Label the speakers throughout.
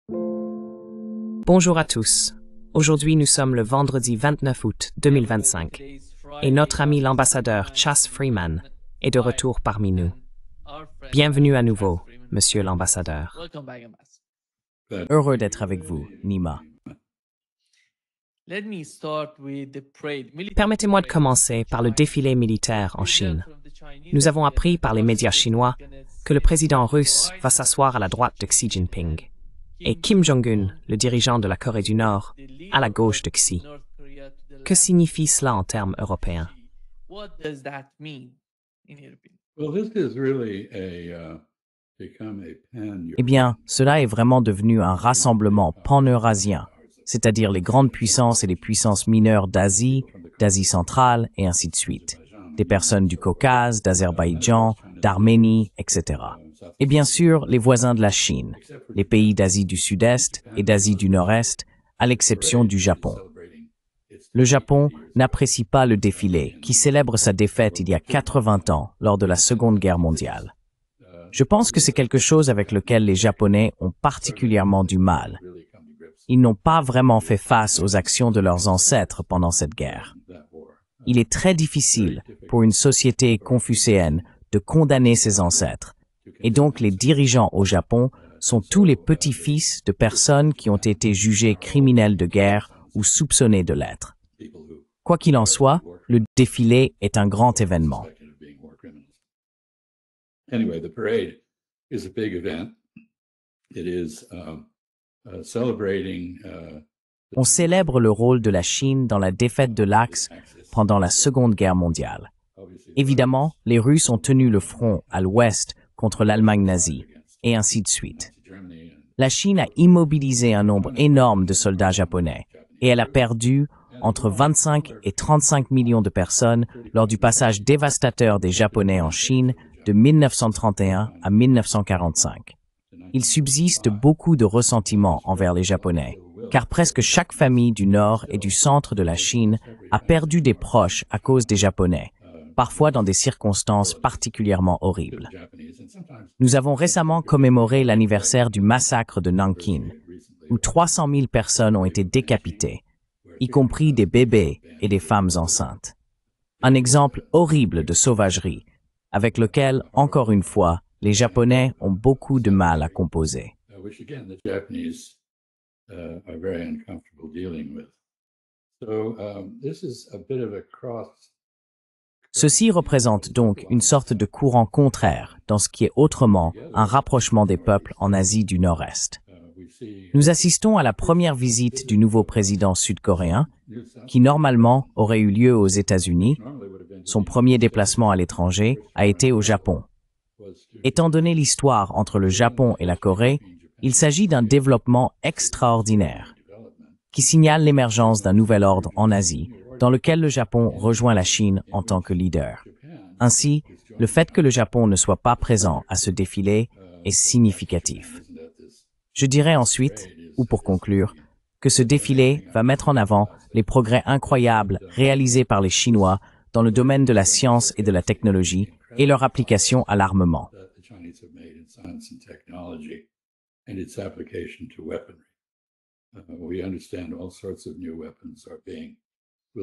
Speaker 1: Bonjour à tous. Aujourd'hui, nous sommes le vendredi 29 août 2025 et notre ami l'ambassadeur Chas Freeman est de retour parmi nous. Bienvenue à nouveau, monsieur l'ambassadeur.
Speaker 2: Heureux d'être avec vous, Nima.
Speaker 1: Permettez-moi de commencer par le défilé militaire en Chine. Nous avons appris par les médias chinois que le président russe va s'asseoir à la droite de Xi Jinping et Kim Jong-un, le dirigeant de la Corée du Nord, à la gauche de Xi. Que signifie cela en termes européens?
Speaker 2: Eh bien, cela est vraiment devenu un rassemblement pan-eurasien, c'est-à-dire les grandes puissances et les puissances mineures d'Asie, d'Asie centrale et ainsi de suite. Des personnes du Caucase, d'Azerbaïdjan, d'Arménie, etc. Et bien sûr, les voisins de la Chine, les pays d'Asie du Sud-Est et d'Asie du Nord-Est, à l'exception du Japon. Le Japon n'apprécie pas le défilé, qui célèbre sa défaite il y a 80 ans lors de la Seconde Guerre mondiale. Je pense que c'est quelque chose avec lequel les Japonais ont particulièrement du mal. Ils n'ont pas vraiment fait face aux actions de leurs ancêtres pendant cette guerre. Il est très difficile pour une société confucéenne de condamner ses ancêtres, et donc les dirigeants au Japon sont tous les petits-fils de personnes qui ont été jugées criminels de guerre ou soupçonnées de l'être. Quoi qu'il en soit, le défilé est un grand événement.
Speaker 3: Anyway, the parade is a big event. It is celebrating.
Speaker 2: On célèbre le rôle de la Chine dans la défaite de l'Axe pendant la Seconde Guerre mondiale. Évidemment, les Russes ont tenu le front à l'ouest contre l'Allemagne nazie, et ainsi de suite. La Chine a immobilisé un nombre énorme de soldats japonais, et elle a perdu entre 25 et 35 millions de personnes lors du passage dévastateur des Japonais en Chine de 1931 à 1945. Il subsiste beaucoup de ressentiment envers les Japonais, car presque chaque famille du nord et du centre de la Chine a perdu des proches à cause des Japonais, parfois dans des circonstances particulièrement horribles. Nous avons récemment commémoré l'anniversaire du massacre de Nankin, où 300 000 personnes ont été décapitées, y compris des bébés et des femmes enceintes. Un exemple horrible de sauvagerie, avec lequel, encore une fois, les Japonais ont beaucoup de mal à composer. Ceci représente donc une sorte de courant contraire dans ce qui est autrement un rapprochement des peuples en Asie du Nord-Est. Nous assistons à la première visite du nouveau président sud-coréen, qui normalement aurait eu lieu aux États-Unis. Son premier déplacement à l'étranger a été au Japon. Étant donné l'histoire entre le Japon et la Corée, il s'agit d'un développement extraordinaire, qui signale l'émergence d'un nouvel ordre en Asie, dans lequel le Japon rejoint la Chine en tant que leader. Ainsi, le fait que le Japon ne soit pas présent à ce défilé est significatif. Je dirais ensuite, ou pour conclure, que ce défilé va mettre en avant les progrès incroyables réalisés par les Chinois dans le domaine de la science et de la technologie et leur application à l'armement.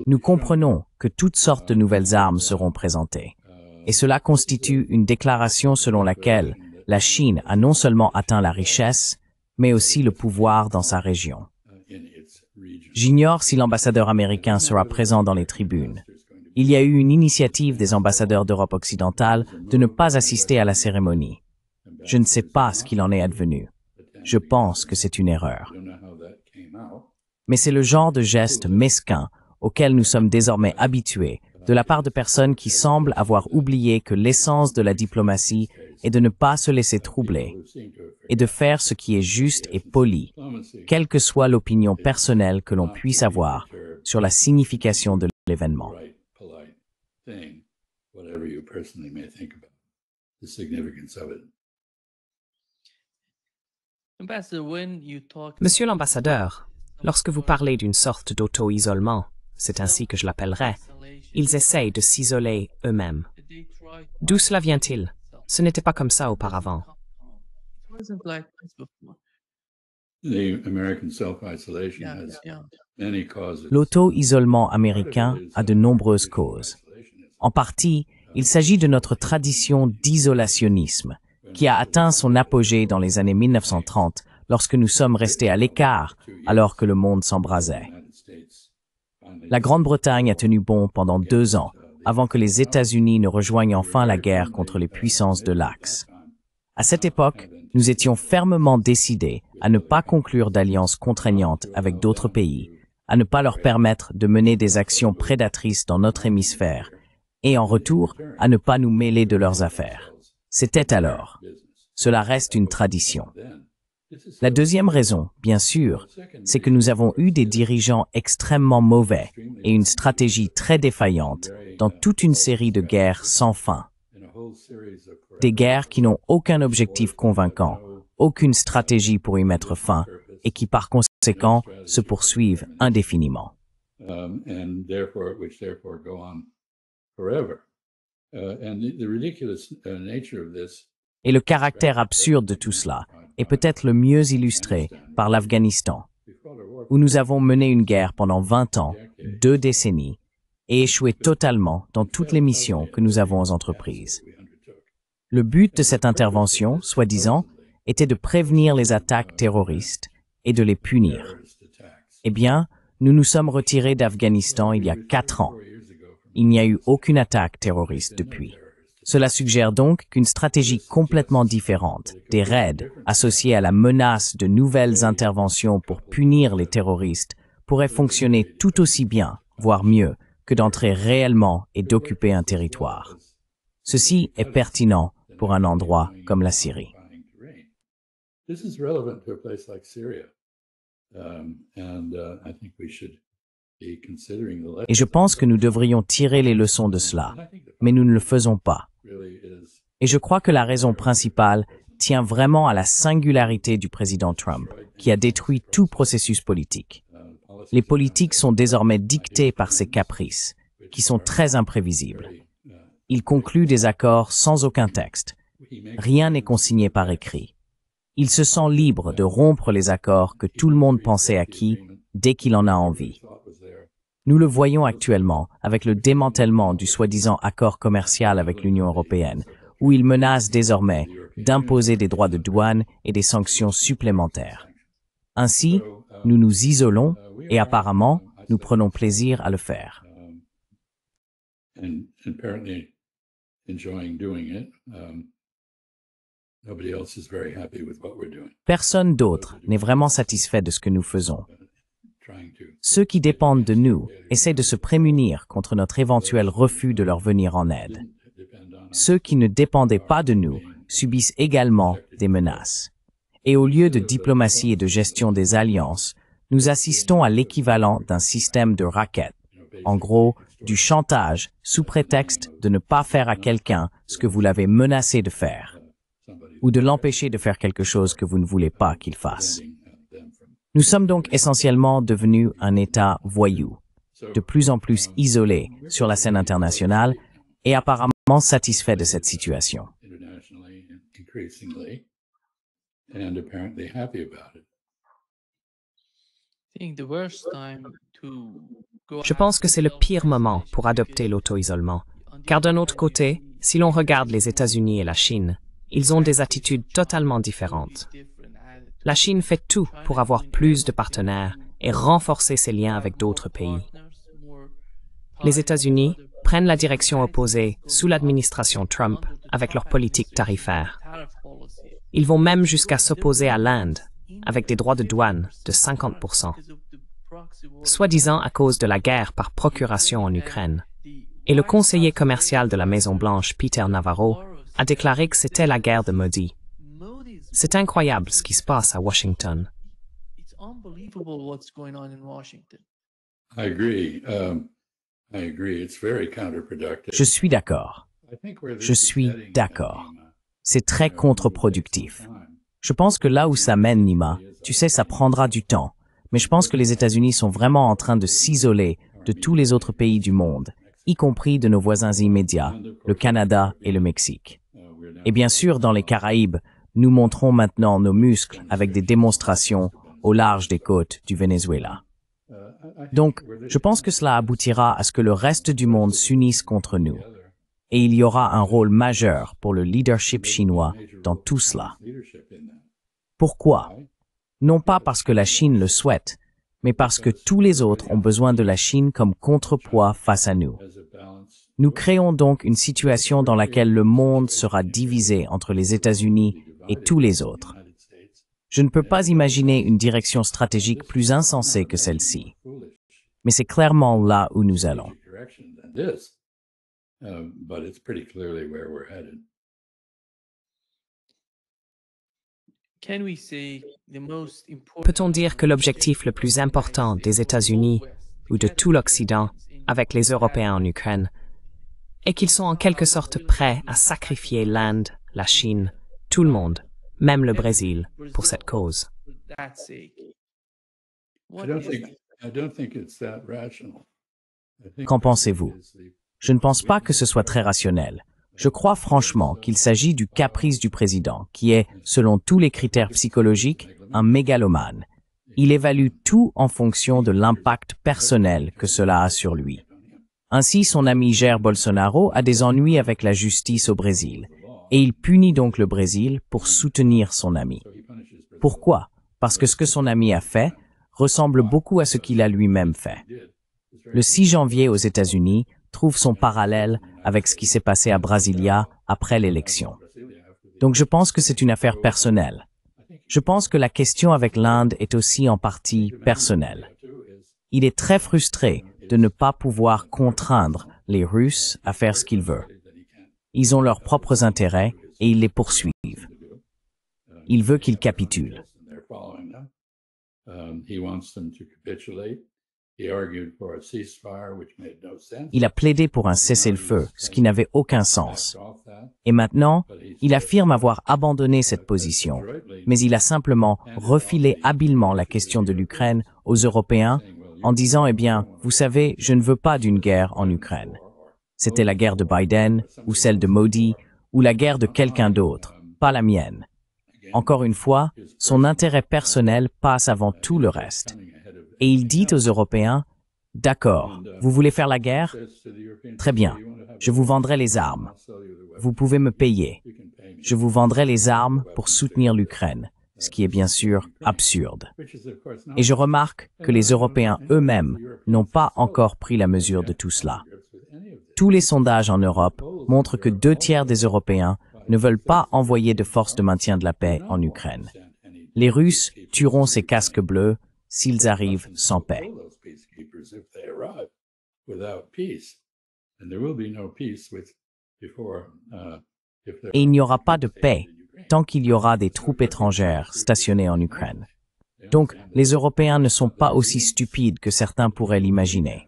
Speaker 2: Nous comprenons que toutes sortes de nouvelles armes seront présentées, et cela constitue une déclaration selon laquelle la Chine a non seulement atteint la richesse, mais aussi le pouvoir dans sa région. J'ignore si l'ambassadeur américain sera présent dans les tribunes. Il y a eu une initiative des ambassadeurs d'Europe occidentale de ne pas assister à la cérémonie. Je ne sais pas ce qu'il en est advenu. Je pense que c'est une erreur. Mais c'est le genre de geste mesquin auquel nous sommes désormais habitués de la part de personnes qui semblent avoir oublié que l'essence de la diplomatie est de ne pas se laisser troubler et de faire ce qui est juste et poli, quelle que soit l'opinion personnelle que l'on puisse avoir sur la signification de l'événement.
Speaker 1: Monsieur l'ambassadeur, lorsque vous parlez d'une sorte d'auto-isolement, c'est ainsi que je l'appellerais, ils essayent de s'isoler eux-mêmes. D'où cela vient-il? Ce n'était pas comme ça auparavant.
Speaker 3: The American self-isolation has many causes.
Speaker 2: L'auto-isolement américain a de nombreuses causes. En partie, il s'agit de notre tradition d'isolationnisme, qui a atteint son apogée dans les années 1930, lorsque nous sommes restés à l'écart alors que le monde s'embrasait. La Grande-Bretagne a tenu bon pendant 2 ans, avant que les États-Unis ne rejoignent enfin la guerre contre les puissances de l'Axe. À cette époque, nous étions fermement décidés à ne pas conclure d'alliances contraignantes avec d'autres pays, à ne pas leur permettre de mener des actions prédatrices dans notre hémisphère, et en retour, à ne pas nous mêler de leurs affaires. C'était alors. Cela reste une tradition. La deuxième raison, bien sûr, c'est que nous avons eu des dirigeants extrêmement mauvais et une stratégie très défaillante dans toute une série de guerres sans fin. Des guerres qui n'ont aucun objectif convaincant, aucune stratégie pour y mettre fin et qui par conséquent se poursuivent indéfiniment.
Speaker 3: And therefore, which therefore go on forever. And the ridiculous nature of this.
Speaker 2: Et le caractère absurde de tout cela est peut-être le mieux illustré par l'Afghanistan, où nous avons mené une guerre pendant 20 ans, 2 décennies, et échoué totalement dans toutes les missions que nous avons entreprises. Le but de cette intervention, soi-disant, était de prévenir les attaques terroristes et de les punir. Eh bien, nous nous sommes retirés d'Afghanistan il y a 4 ans. Il n'y a eu aucune attaque terroriste depuis. Cela suggère donc qu'une stratégie complètement différente, des raids associés à la menace de nouvelles interventions pour punir les terroristes, pourrait fonctionner tout aussi bien, voire mieux, que d'entrer réellement et d'occuper un territoire. Ceci est pertinent pour un endroit comme la Syrie.
Speaker 3: This is relevant to a place like Syria. I think we should be considering the
Speaker 2: Et je pense que nous devrions tirer les leçons de cela, mais nous ne le faisons pas. Et je crois que la raison principale tient vraiment à la singularité du président Trump, qui a détruit tout processus politique. Les politiques sont désormais dictées par ses caprices, qui sont très imprévisibles. Il conclut des accords sans aucun texte. Rien n'est consigné par écrit. Il se sent libre de rompre les accords que tout le monde pensait acquis dès qu'il en a envie. Nous le voyons actuellement avec le démantèlement du soi-disant accord commercial avec l'Union européenne, où il menace désormais d'imposer des droits de douane et des sanctions supplémentaires. Ainsi, nous nous isolons et apparemment, nous prenons plaisir à le faire. Personne d'autre n'est vraiment satisfait de ce que nous faisons. Ceux qui dépendent de nous essaient de se prémunir contre notre éventuel refus de leur venir en aide. Ceux qui ne dépendaient pas de nous subissent également des menaces. Et au lieu de diplomatie et de gestion des alliances, nous assistons à l'équivalent d'un système de racket. En gros, du chantage sous prétexte de ne pas faire à quelqu'un ce que vous l'avez menacé de faire, ou de l'empêcher de faire quelque chose que vous ne voulez pas qu'il fasse. Nous sommes donc essentiellement devenus un État voyou, de plus en plus isolé sur la scène internationale et apparemment satisfait de cette situation.
Speaker 1: Je pense que c'est le pire moment pour adopter l'auto-isolement, car d'un autre côté, si l'on regarde les États-Unis et la Chine, ils ont des attitudes totalement différentes. La Chine fait tout pour avoir plus de partenaires et renforcer ses liens avec d'autres pays. Les États-Unis prennent la direction opposée sous l'administration Trump avec leur politique tarifaire. Ils vont même jusqu'à s'opposer à l'Inde avec des droits de douane de 50%, soi-disant à cause de la guerre par procuration en Ukraine. Et le conseiller commercial de la Maison-Blanche, Peter Navarro, a déclaré que c'était la guerre de Modi. C'est incroyable ce qui se passe à Washington.
Speaker 2: Je suis d'accord. Je suis d'accord. C'est très contre-productif. Je pense que là où ça mène, Nima, tu sais, ça prendra du temps. Mais je pense que les États-Unis sont vraiment en train de s'isoler de tous les autres pays du monde, y compris de nos voisins immédiats, le Canada et le Mexique. Et bien sûr, dans les Caraïbes, nous montrons maintenant nos muscles avec des démonstrations au large des côtes du Venezuela. Donc, je pense que cela aboutira à ce que le reste du monde s'unisse contre nous. Et il y aura un rôle majeur pour le leadership chinois dans tout cela. Pourquoi? Non pas parce que la Chine le souhaite, mais parce que tous les autres ont besoin de la Chine comme contrepoids face à nous. Nous créons donc une situation dans laquelle le monde sera divisé entre les États-Unis et tous les autres. Je ne peux pas imaginer une direction stratégique plus insensée que celle-ci. Mais c'est clairement là où nous allons.
Speaker 1: Peut-on dire que l'objectif le plus important des États-Unis ou de tout l'Occident avec les Européens en Ukraine est qu'ils sont en quelque sorte prêts à sacrifier l'Inde, la Chine, tout le monde, même le Brésil, pour cette cause?
Speaker 2: Qu'en pensez-vous? Je ne pense pas que ce soit très rationnel. Je crois franchement qu'il s'agit du caprice du président, qui est, selon tous les critères psychologiques, un mégalomane. Il évalue tout en fonction de l'impact personnel que cela a sur lui. Ainsi, son ami Jair Bolsonaro a des ennuis avec la justice au Brésil, et il punit donc le Brésil pour soutenir son ami. Pourquoi? Parce que ce que son ami a fait ressemble beaucoup à ce qu'il a lui-même fait. Le 6 janvier aux États-Unis trouve son parallèle avec ce qui s'est passé à Brasilia après l'élection. Donc je pense que c'est une affaire personnelle. Je pense que la question avec l'Inde est aussi en partie personnelle. Il est très frustré de ne pas pouvoir contraindre les Russes à faire ce qu'ils veulent. Ils ont leurs propres intérêts et ils les poursuivent. Il veut qu'ils capitulent. Il a plaidé pour un cessez-le-feu, ce qui n'avait aucun sens. Et maintenant, il affirme avoir abandonné cette position, mais il a simplement refilé habilement la question de l'Ukraine aux Européens en disant « Eh bien, vous savez, je ne veux pas d'une guerre en Ukraine. » C'était la guerre de Biden, ou celle de Modi, ou la guerre de quelqu'un d'autre, pas la mienne. Encore une fois, son intérêt personnel passe avant tout le reste. Et il dit aux Européens, « D'accord, vous voulez faire la guerre? Très bien, je vous vendrai les armes. Vous pouvez me payer. Je vous vendrai les armes pour soutenir l'Ukraine, ce qui est bien sûr absurde. » Et je remarque que les Européens eux-mêmes n'ont pas encore pris la mesure de tout cela. Tous les sondages en Europe montrent que 2/3 des Européens ne veulent pas envoyer de forces de maintien de la paix en Ukraine. Les Russes tueront ces casques bleus s'ils arrivent sans paix. Et il n'y aura pas de paix tant qu'il y aura des troupes étrangères stationnées en Ukraine. Donc, les Européens ne sont pas aussi stupides que certains pourraient l'imaginer.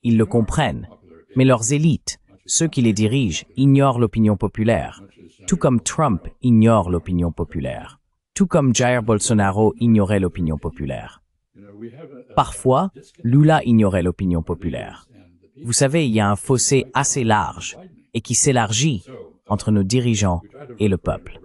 Speaker 2: Ils le comprennent, mais leurs élites, ceux qui les dirigent, ignorent l'opinion populaire, tout comme Trump ignore l'opinion populaire, tout comme Jair Bolsonaro ignorait l'opinion populaire. Parfois, Lula ignorait l'opinion populaire. Vous savez, il y a un fossé assez large et qui s'élargit entre nos dirigeants et le peuple.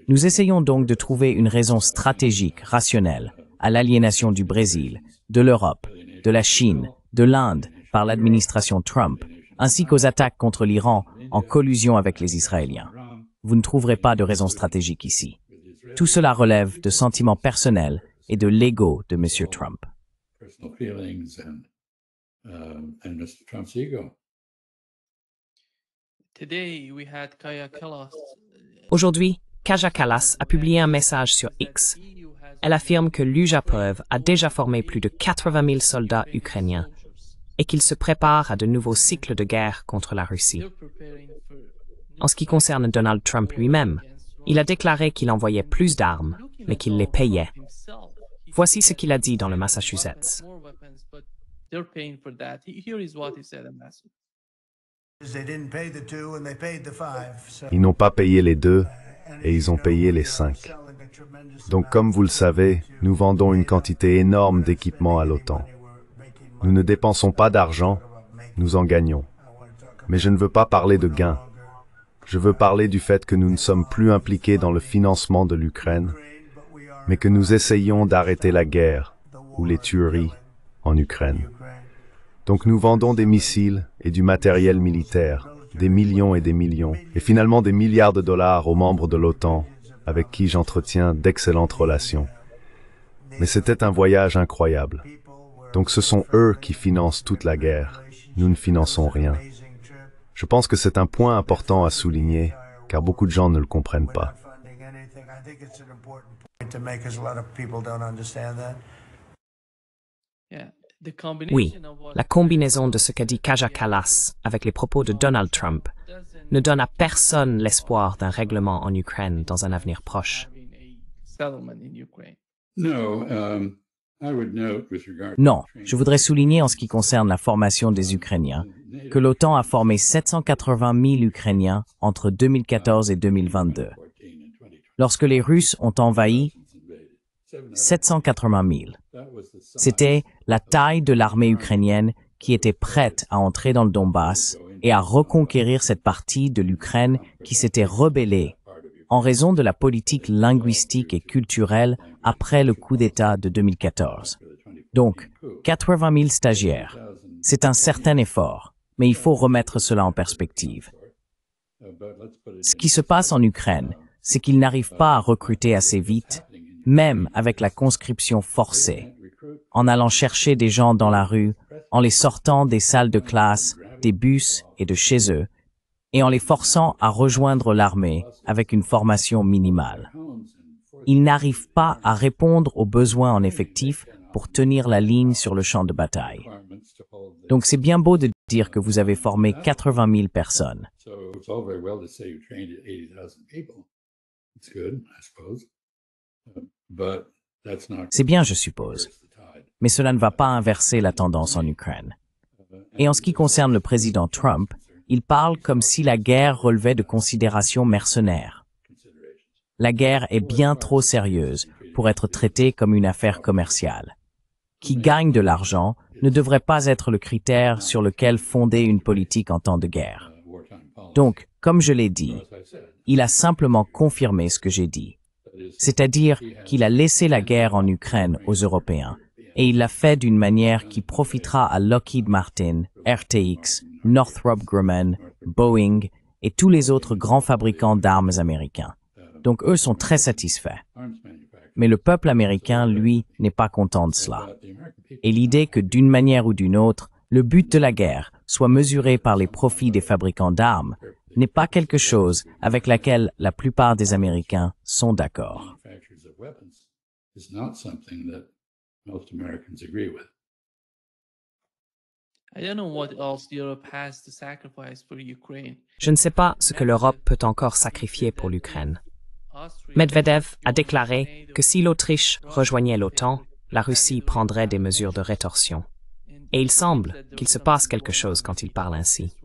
Speaker 2: Nous essayons donc de trouver une raison stratégique, rationnelle, à l'aliénation du Brésil, de l'Europe, de la Chine, de l'Inde par l'administration Trump, ainsi qu'aux attaques contre l'Iran en collusion avec les Israéliens. Vous ne trouverez pas de raison stratégique ici. Tout cela relève de sentiments personnels et de l'ego de M. Trump.
Speaker 1: Aujourd'hui, Kaja Kallas a publié un message sur X. Elle affirme que l'UJAPOV a déjà formé plus de 80 000 soldats ukrainiens et qu'il se prépare à de nouveaux cycles de guerre contre la Russie. En ce qui concerne Donald Trump lui-même, il a déclaré qu'il envoyait plus d'armes, mais qu'il les payait. Voici ce qu'il a dit dans le Massachusetts.
Speaker 4: Ils n'ont pas payé les 2 et ils ont payé les 5. Donc comme vous le savez, nous vendons une quantité énorme d'équipements à l'OTAN. Nous ne dépensons pas d'argent, nous en gagnons. Mais je ne veux pas parler de gains. Je veux parler du fait que nous ne sommes plus impliqués dans le financement de l'Ukraine, mais que nous essayons d'arrêter la guerre ou les tueries en Ukraine. Donc nous vendons des missiles et du matériel militaire, des millions et finalement des milliards de dollars aux membres de l'OTAN, avec qui j'entretiens d'excellentes relations. Mais c'était un voyage incroyable. Donc ce sont eux qui financent toute la guerre. Nous ne finançons rien. Je pense que c'est un point important à souligner, car beaucoup de gens ne le comprennent pas.
Speaker 1: Oui, la combinaison de ce qu'a dit Kaja Kallas avec les propos de Donald Trump ne donne à personne l'espoir d'un règlement en Ukraine dans un avenir proche.
Speaker 2: Non, je voudrais souligner en ce qui concerne la formation des Ukrainiens, que l'OTAN a formé 780 000 Ukrainiens entre 2014 et 2022. Lorsque les Russes ont envahi, 780 000. C'était la taille de l'armée ukrainienne qui était prête à entrer dans le Donbass et à reconquérir cette partie de l'Ukraine qui s'était rebellée en raison de la politique linguistique et culturelle après le coup d'État de 2014. Donc, 80 000 stagiaires. C'est un certain effort, mais il faut remettre cela en perspective. Ce qui se passe en Ukraine, c'est qu'ils n'arrivent pas à recruter assez vite, même avec la conscription forcée, en allant chercher des gens dans la rue, en les sortant des salles de classe, des bus et de chez eux, et en les forçant à rejoindre l'armée avec une formation minimale. Ils n'arrivent pas à répondre aux besoins en effectif pour tenir la ligne sur le champ de bataille. Donc c'est bien beau de dire que vous avez formé 80 000 personnes. C'est bien, je suppose. Mais cela ne va pas inverser la tendance en Ukraine. Et en ce qui concerne le président Trump, il parle comme si la guerre relevait de considérations mercenaires. La guerre est bien trop sérieuse pour être traitée comme une affaire commerciale. Qui gagne de l'argent ne devrait pas être le critère sur lequel fonder une politique en temps de guerre. Donc, comme je l'ai dit, il a simplement confirmé ce que j'ai dit. C'est-à-dire qu'il a laissé la guerre en Ukraine aux Européens, et il l'a fait d'une manière qui profitera à Lockheed Martin, RTX, Northrop Grumman, Boeing et tous les autres grands fabricants d'armes américains. Donc eux sont très satisfaits. Mais le peuple américain, lui, n'est pas content de cela. Et l'idée que d'une manière ou d'une autre, le but de la guerre soit mesuré par les profits des fabricants d'armes n'est pas quelque chose avec laquelle la plupart des Américains sont d'accord.
Speaker 1: Je ne sais pas ce que l'Europe peut encore sacrifier pour l'Ukraine. Medvedev a déclaré que si l'Autriche rejoignait l'OTAN, la Russie prendrait des mesures de rétorsion. Et il semble qu'il se passe quelque chose quand il parle ainsi.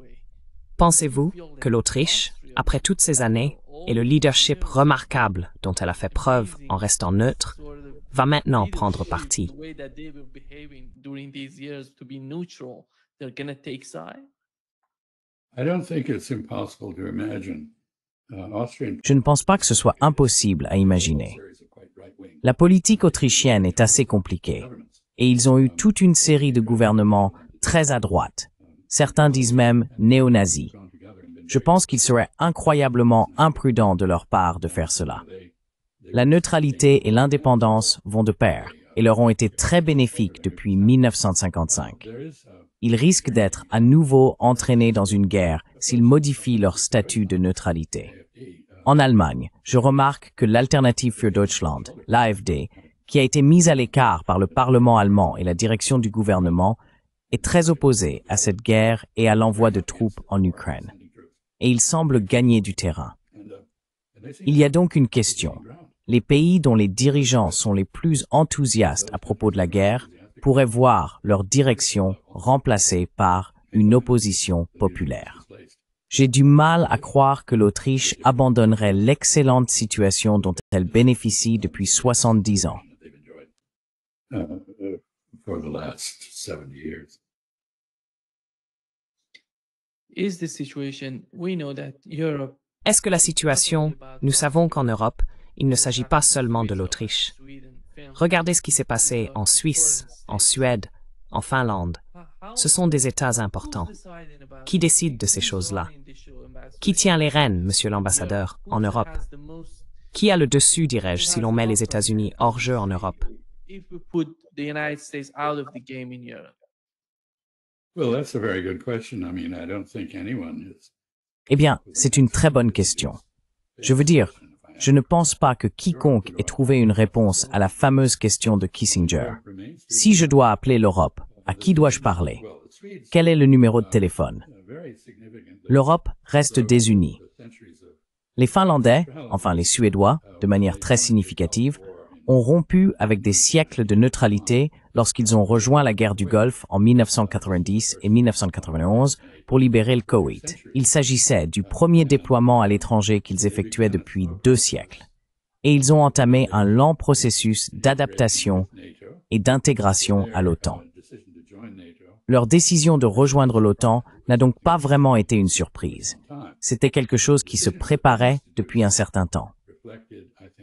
Speaker 1: Pensez-vous que l'Autriche, après toutes ces années et le leadership remarquable dont elle a fait preuve en restant neutre, va maintenant prendre parti?
Speaker 2: Je ne pense pas que ce soit impossible à imaginer. La politique autrichienne est assez compliquée, et ils ont eu toute une série de gouvernements très à droite. Certains disent même néo-nazis. Je pense qu'il serait incroyablement imprudent de leur part de faire cela. La neutralité et l'indépendance vont de pair et leur ont été très bénéfiques depuis 1955. Ils risquent d'être à nouveau entraînés dans une guerre s'ils modifient leur statut de neutralité. En Allemagne, je remarque que l'Alternative für Deutschland, l'AfD, qui a été mise à l'écart par le Parlement allemand et la direction du gouvernement, est très opposée à cette guerre et à l'envoi de troupes en Ukraine. Et il semble gagner du terrain. Il y a donc une question. Les pays dont les dirigeants sont les plus enthousiastes à propos de la guerre pourraient voir leur direction remplacée par une opposition populaire. J'ai du mal à croire que l'Autriche abandonnerait l'excellente situation dont elle bénéficie depuis 70 ans.
Speaker 1: Est-ce que la situation, nous savons qu'en Europe, il ne s'agit pas seulement de l'Autriche. Regardez ce qui s'est passé en Suisse, en Suède, en Finlande. Ce sont des États importants. Qui décide de ces choses-là? Qui tient les rênes, monsieur l'ambassadeur, en Europe? Qui a le dessus, dirais-je, si l'on met les États-Unis hors jeu en Europe?
Speaker 3: Well, that's a very good question. I mean, I don't think anyone is.
Speaker 2: Eh bien, c'est une très bonne question. Je veux dire, je ne pense pas que quiconque ait trouvé une réponse à la fameuse question de Kissinger. Si je dois appeler l'Europe, à qui dois-je parler? Quel est le numéro de téléphone? L'Europe reste désunie. Les Finlandais, enfin les Suédois, de manière très significative, ont rompu avec des siècles de neutralité lorsqu'ils ont rejoint la guerre du Golfe en 1990 et 1991 pour libérer le Koweït. Il s'agissait du premier déploiement à l'étranger qu'ils effectuaient depuis 2 siècles. Et ils ont entamé un lent processus d'adaptation et d'intégration à l'OTAN. Leur décision de rejoindre l'OTAN n'a donc pas vraiment été une surprise. C'était quelque chose qui se préparait depuis un certain temps.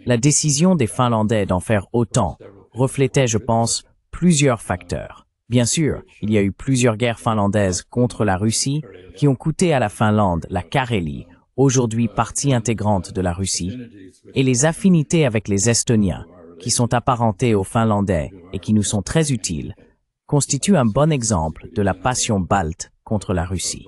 Speaker 2: La décision des Finlandais d'en faire autant reflétait, je pense, plusieurs facteurs. Bien sûr, il y a eu plusieurs guerres finlandaises contre la Russie qui ont coûté à la Finlande la Carélie, aujourd'hui partie intégrante de la Russie, et les affinités avec les Estoniens, qui sont apparentés aux Finlandais et qui nous sont très utiles, constituent un bon exemple de la passion balte contre la Russie.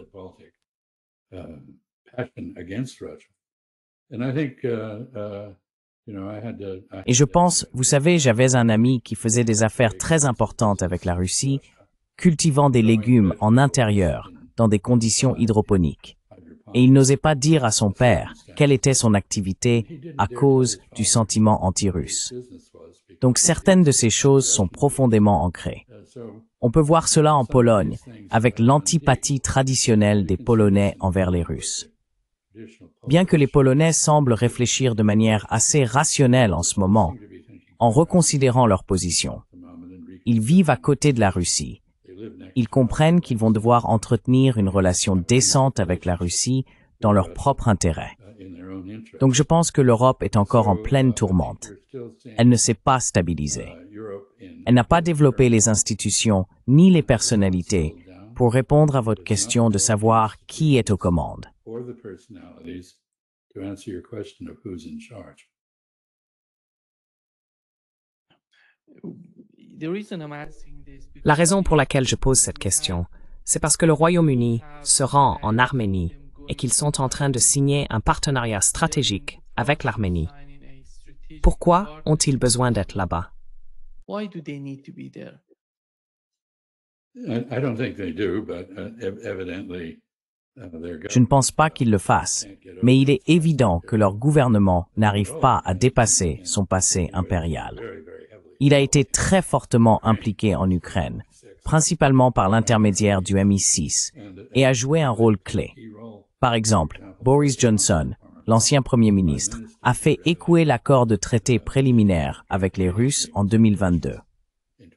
Speaker 2: Et je pense, vous savez, j'avais un ami qui faisait des affaires très importantes avec la Russie, cultivant des légumes en intérieur, dans des conditions hydroponiques. Et il n'osait pas dire à son père quelle était son activité à cause du sentiment anti-russe. Donc certaines de ces choses sont profondément ancrées. On peut voir cela en Pologne, avec l'antipathie traditionnelle des Polonais envers les Russes. Bien que les Polonais semblent réfléchir de manière assez rationnelle en ce moment, en reconsidérant leur position, ils vivent à côté de la Russie. Ils comprennent qu'ils vont devoir entretenir une relation décente avec la Russie dans leur propre intérêt. Donc je pense que l'Europe est encore en pleine tourmente. Elle ne s'est pas stabilisée. Elle n'a pas développé les institutions ni les personnalités pour répondre à votre question de savoir qui est aux commandes.
Speaker 1: La raison pour laquelle je pose cette question, c'est parce que le Royaume-Uni se rend en Arménie et qu'ils sont en train de signer un partenariat stratégique avec l'Arménie. Pourquoi ont-ils besoin d'être là-bas?
Speaker 2: Je ne pense pas qu'ils le fassent, mais il est évident que leur gouvernement n'arrive pas à dépasser son passé impérial. Il a été très fortement impliqué en Ukraine, principalement par l'intermédiaire du MI6, et a joué un rôle clé. Par exemple, Boris Johnson, l'ancien Premier ministre, a fait échouer l'accord de traité préliminaire avec les Russes en 2022.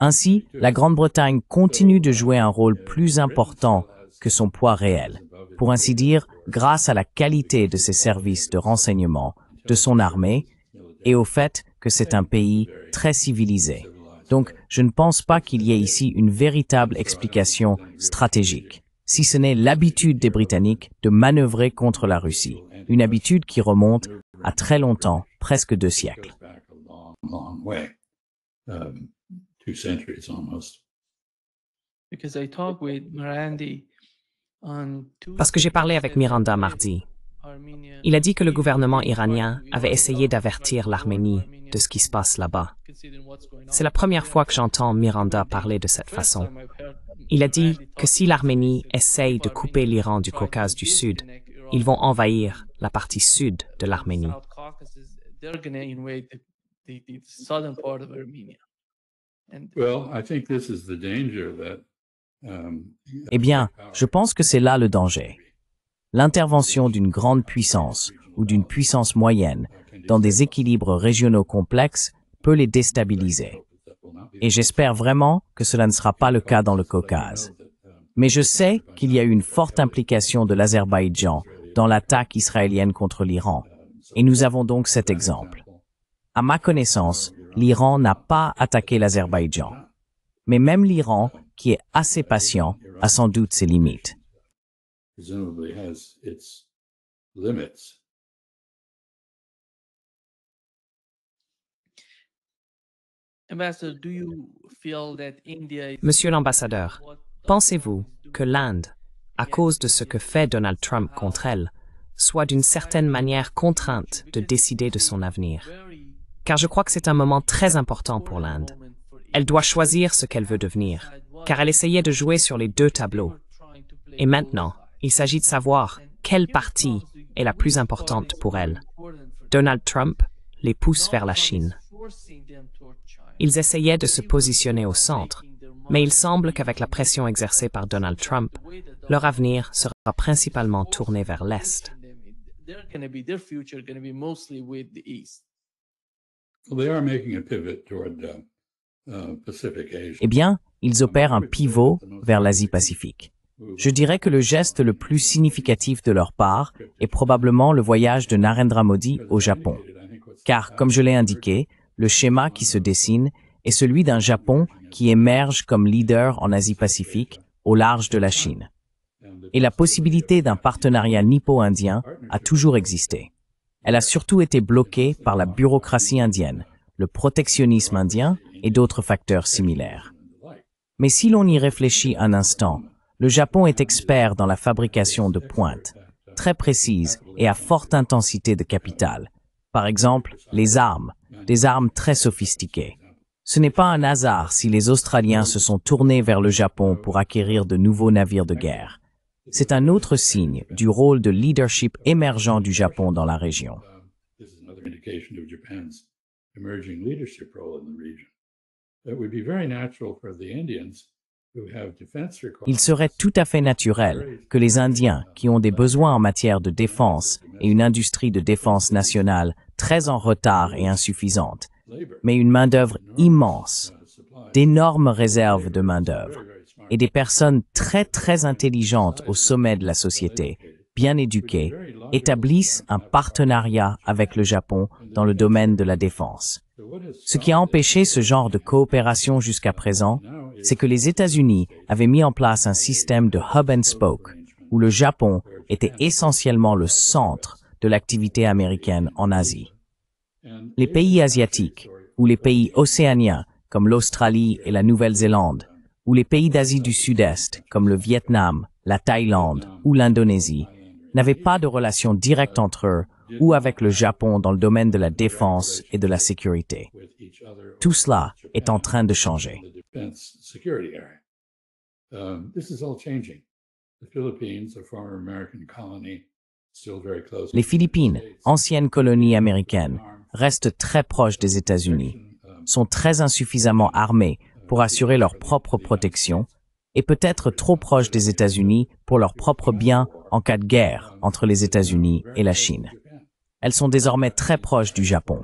Speaker 2: Ainsi, la Grande-Bretagne continue de jouer un rôle plus important que son poids réel, pour ainsi dire, grâce à la qualité de ses services de renseignement, de son armée, et au fait que c'est un pays très civilisé. Donc, je ne pense pas qu'il y ait ici une véritable explication stratégique, si ce n'est l'habitude des Britanniques de manœuvrer contre la Russie, une habitude qui remonte à très longtemps, presque 2 siècles.
Speaker 1: Parce que j'ai parlé avec Miranda mardi. Il a dit que le gouvernement iranien avait essayé d'avertir l'Arménie de ce qui se passe là-bas. C'est la première fois que j'entends Miranda parler de cette façon. Il a dit que si l'Arménie essaye de couper l'Iran du Caucase du Sud, ils vont envahir la partie sud de l'Arménie.
Speaker 2: Eh bien, je pense que c'est là le danger. L'intervention d'une grande puissance ou d'une puissance moyenne dans des équilibres régionaux complexes peut les déstabiliser. Et j'espère vraiment que cela ne sera pas le cas dans le Caucase. Mais je sais qu'il y a eu une forte implication de l'Azerbaïdjan dans l'attaque israélienne contre l'Iran. Et nous avons donc cet exemple. À ma connaissance, l'Iran n'a pas attaqué l'Azerbaïdjan. Mais même l'Iran, qui est assez patient, a sans doute ses limites.
Speaker 3: Presumably has its limits.
Speaker 1: Monsieur l'ambassadeur, pensez-vous que l'Inde, à cause de ce que fait Donald Trump contre elle, soit d'une certaine manière contrainte de décider de son avenir? Car je crois que c'est un moment très important pour l'Inde. Elle doit choisir ce qu'elle veut devenir, car elle essayait de jouer sur les deux tableaux. Et maintenant, il s'agit de savoir quelle partie est la plus importante pour elle. Donald Trump les pousse vers la Chine. Ils essayaient de se positionner au centre, mais il semble qu'avec la pression exercée par Donald Trump, leur avenir sera principalement tourné vers l'Est.
Speaker 3: Well, they are making a pivot toward Pacific Asia.
Speaker 2: Eh bien, ils opèrent un pivot vers l'Asie-Pacifique. Je dirais que le geste le plus significatif de leur part est probablement le voyage de Narendra Modi au Japon. Car, comme je l'ai indiqué, le schéma qui se dessine est celui d'un Japon qui émerge comme leader en Asie-Pacifique au large de la Chine. Et la possibilité d'un partenariat nippo-indien a toujours existé. Elle a surtout été bloquée par la bureaucratie indienne, le protectionnisme indien et d'autres facteurs similaires. Mais si l'on y réfléchit un instant, le Japon est expert dans la fabrication de pointe, très précise et à forte intensité de capital. Par exemple, les armes, des armes très sophistiquées. Ce n'est pas un hasard si les Australiens se sont tournés vers le Japon pour acquérir de nouveaux navires de guerre. C'est un autre signe du rôle de leadership émergent du Japon dans la région.
Speaker 3: This is another indication of Japan's emerging leadership role in the region. It would be very natural for the Indians who have defense requirements.
Speaker 2: Il serait tout à fait naturel que les Indiens, qui ont des besoins en matière de défense et une industrie de défense nationale très en retard et insuffisante, mais une main-d'œuvre immense, d'énormes réserves de main-d'œuvre, et des personnes très intelligentes au sommet de la société, bien éduquées, établissent un partenariat avec le Japon dans le domaine de la défense. Ce qui a empêché ce genre de coopération jusqu'à présent, c'est que les États-Unis avaient mis en place un système de hub and spoke, où le Japon était essentiellement le centre de l'activité américaine en Asie. Les pays asiatiques, ou les pays océaniens, comme l'Australie et la Nouvelle-Zélande, ou les pays d'Asie du Sud-Est, comme le Vietnam, la Thaïlande ou l'Indonésie, n'avaient pas de relation directe entre eux ou avec le Japon dans le domaine de la défense et de la sécurité. Tout cela est en train de changer. Les Philippines, ancienne colonie américaine, restent très proches des États-Unis, sont très insuffisamment armées pour assurer leur propre protection et peut-être trop proches des États-Unis pour leur propre bien en cas de guerre entre les États-Unis et la Chine. Elles sont désormais très proches du Japon.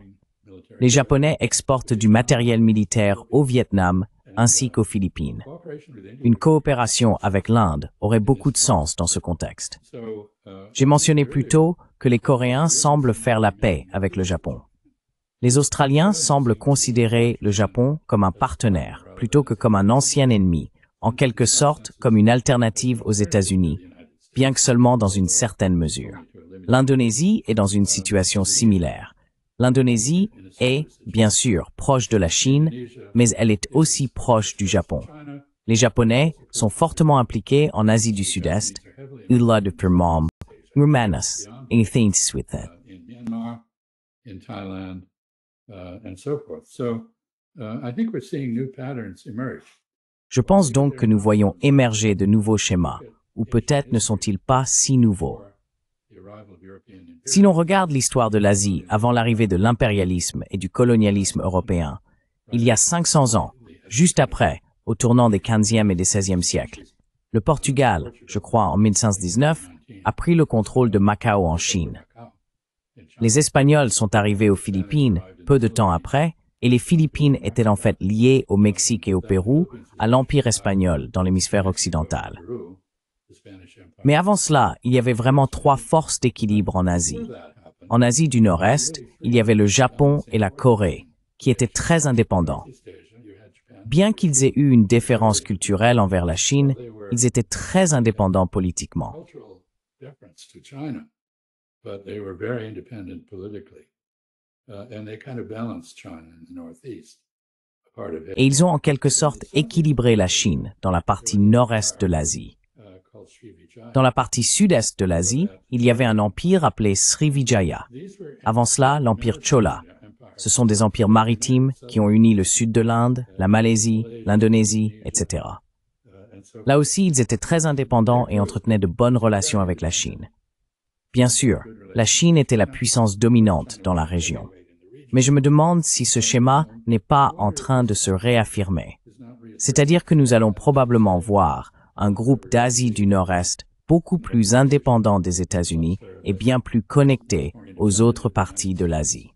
Speaker 2: Les Japonais exportent du matériel militaire au Vietnam ainsi qu'aux Philippines. Une coopération avec l'Inde aurait beaucoup de sens dans ce contexte. J'ai mentionné plus tôt que les Coréens semblent faire la paix avec le Japon. Les Australiens semblent considérer le Japon comme un partenaire plutôt que comme un ancien ennemi, en quelque sorte comme une alternative aux États-Unis, bien que seulement dans une certaine mesure. L'Indonésie est dans une situation similaire. L'Indonésie est, bien sûr, proche de la Chine, mais elle est aussi proche du Japon. Les Japonais sont fortement impliqués en Asie du Sud-Est, au-delà de Pirmam, Romanas, et Thaïswitha.
Speaker 3: In Thailand, and so forth. So, I think we're seeing new patterns emerge.
Speaker 2: Je pense donc que nous voyons émerger de nouveaux schémas, ou peut-être ne sont-ils pas si nouveaux. Si l'on regarde l'histoire de l'Asie avant l'arrivée de l'impérialisme et du colonialisme européen, il y a 500 ans, juste après, au tournant des 15e et des 16e siècles, le Portugal, je crois en 1519, a pris le contrôle de Macao en Chine. Les Espagnols sont arrivés aux Philippines peu de temps après, et les Philippines étaient en fait liées au Mexique et au Pérou à l'Empire espagnol dans l'hémisphère occidental. Mais avant cela, il y avait vraiment trois forces d'équilibre en Asie. En Asie du Nord-Est, il y avait le Japon et la Corée, qui étaient très indépendants. Bien qu'ils aient eu une déférence culturelle envers la Chine, ils étaient très indépendants politiquement. Et ils ont en quelque sorte équilibré la Chine dans la partie nord-est de l'Asie. Dans la partie sud-est de l'Asie, il y avait un empire appelé Srivijaya. Avant cela, l'empire Chola. Ce sont des empires maritimes qui ont uni le sud de l'Inde, la Malaisie, l'Indonésie, etc. Là aussi, ils étaient très indépendants et entretenaient de bonnes relations avec la Chine. Bien sûr, la Chine était la puissance dominante dans la région. Mais je me demande si ce schéma n'est pas en train de se réaffirmer. C'est-à-dire que nous allons probablement voir un groupe d'Asie du Nord-Est beaucoup plus indépendant des États-Unis et bien plus connecté aux autres parties de l'Asie.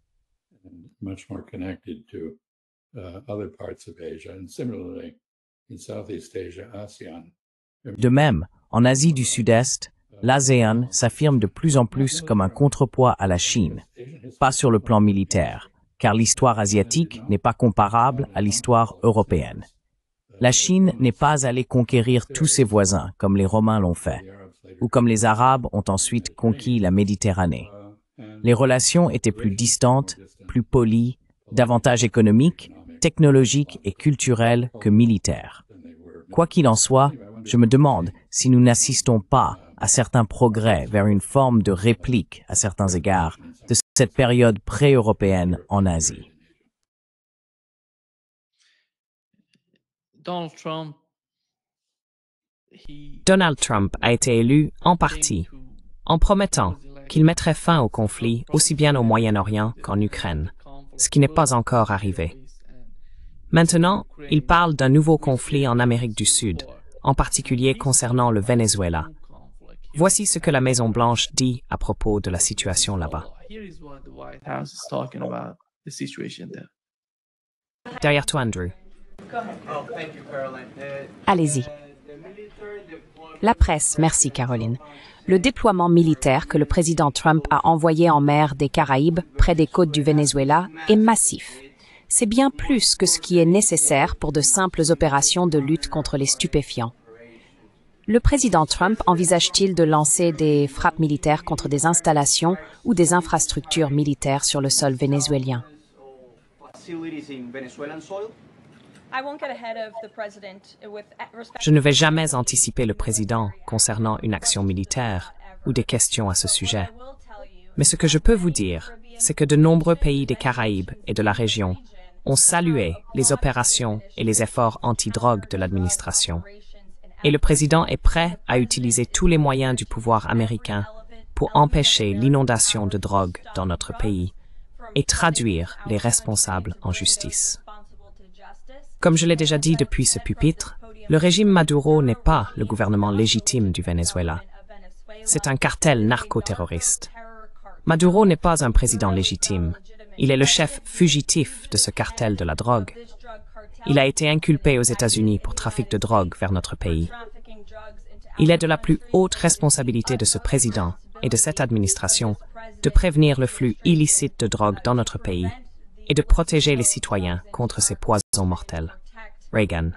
Speaker 2: De même, en Asie du Sud-Est, l'ASEAN s'affirme de plus en plus comme un contrepoids à la Chine, pas sur le plan militaire, car l'histoire asiatique n'est pas comparable à l'histoire européenne. La Chine n'est pas allée conquérir tous ses voisins comme les Romains l'ont fait, ou comme les Arabes ont ensuite conquis la Méditerranée. Les relations étaient plus distantes, plus polies, davantage économiques, technologiques et culturelles que militaires. Quoi qu'il en soit, je me demande si nous n'assistons pas à certains progrès vers une forme de réplique, à certains égards, de cette période pré-européenne en Asie.
Speaker 1: Donald Trump a été élu en partie en promettant qu'il mettrait fin au conflit aussi bien au Moyen-Orient qu'en Ukraine, ce qui n'est pas encore arrivé. Maintenant, il parle d'un nouveau conflit en Amérique du Sud, en particulier concernant le Venezuela. Voici ce que la Maison-Blanche dit à propos de la situation là-bas. Derrière toi, Andrew.
Speaker 5: Allez-y. La presse, merci Caroline. Le déploiement militaire que le président Trump a envoyé en mer des Caraïbes, près des côtes du Venezuela, est massif. C'est bien plus que ce qui est nécessaire pour de simples opérations de lutte contre les stupéfiants. Le président Trump envisage-t-il de lancer des frappes militaires contre des installations ou des infrastructures militaires sur le sol vénézuélien?
Speaker 1: Je ne vais jamais anticiper le président concernant une action militaire ou des questions à ce sujet. Mais ce que je peux vous dire, c'est que de nombreux pays des Caraïbes et de la région ont salué les opérations et les efforts anti-drogue de l'administration. Et le président est prêt à utiliser tous les moyens du pouvoir américain pour empêcher l'inondation de drogue dans notre pays et traduire les responsables en justice. Comme je l'ai déjà dit depuis ce pupitre, le régime Maduro n'est pas le gouvernement légitime du Venezuela. C'est un cartel narcoterroriste. Maduro n'est pas un président légitime. Il est le chef fugitif de ce cartel de la drogue. Il a été inculpé aux États-Unis pour trafic de drogue vers notre pays. Il est de la plus haute responsabilité de ce président et de cette administration de prévenir le flux illicite de drogue dans notre pays et de protéger les citoyens contre ces poisons mortels. Reagan.